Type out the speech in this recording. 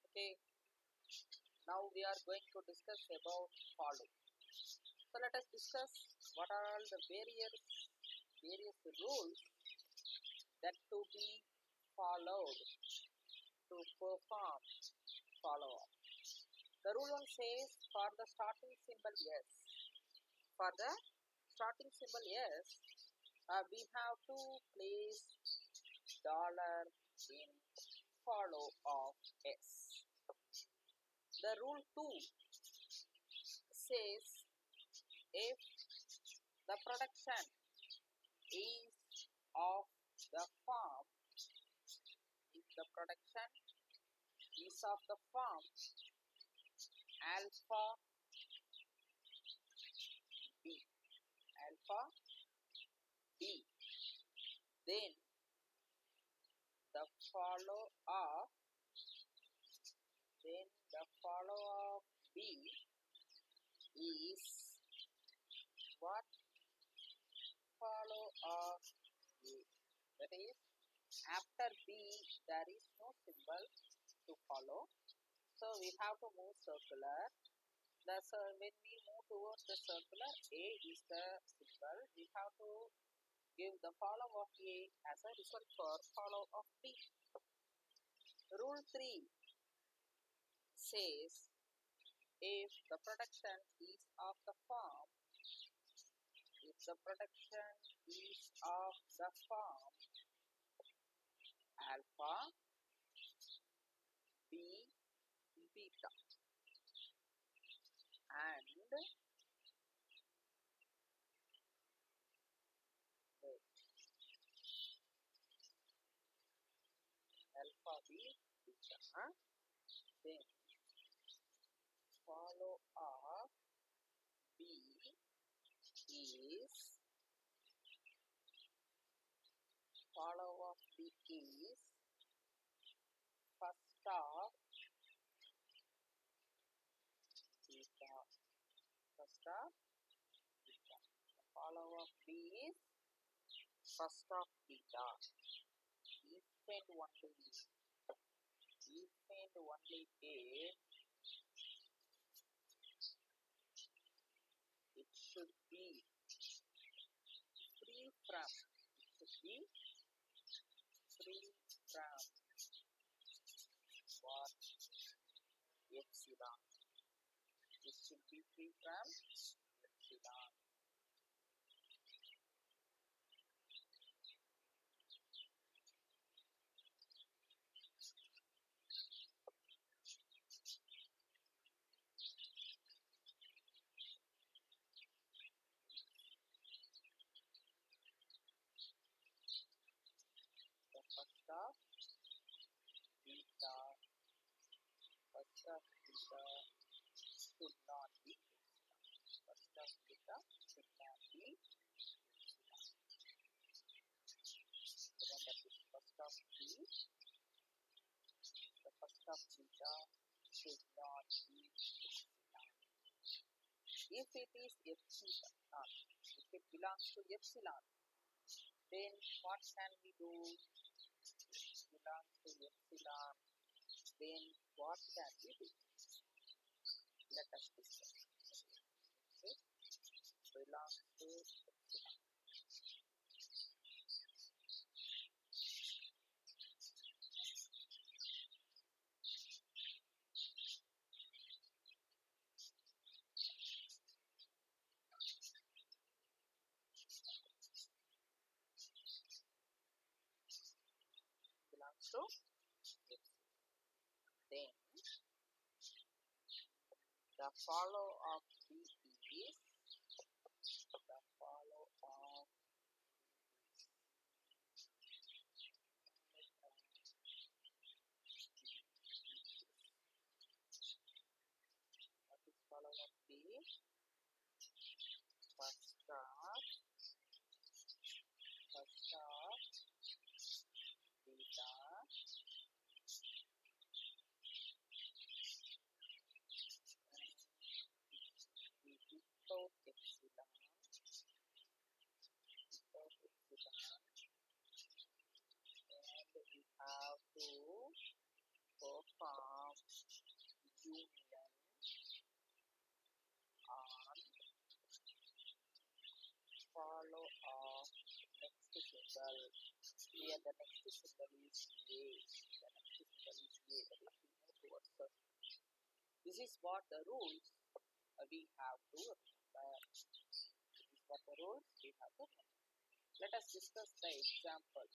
Okay, now we are going to discuss about follow. So let us discuss what are all the various rules that to be followed to perform follow up. The rule 1 says for the starting symbol yes. For the starting symbol yes, we have to place dollar in follow of s. The rule 2 says if the production is of the form, if the production is of the form alpha b, alpha b, then the follow of b is what? Follow of a. That is, after b there is no symbol to follow, so we have to move circular. When we move towards the circular, a is the symbol. We have to give the follow of a as a result for follow of b. Rule 3 says if the production is of the form, alpha b beta and alpha b beta, then follow of b is first of beta. The follow of b is first of beta. If and only if it should be free from what? Epsilon. It should be free from epsilon. The first of beta should not be epsilon. First of beta should not be epsilon. Remember this, first of beta should not be epsilon. If it is epsilon, if it belongs to epsilon, then what can we do? If it belongs to epsilon, then what can we do? Let us discuss. Okay, belongs to epsilon. Belongs to epsilon. Then the follow of b is what is follow of b? First of beta symbol. Here the next symbol is A. The next symbol is A. That is we move towards the. This is what the rules we have to remember. This is what the rules we have to remember. Let us discuss the example.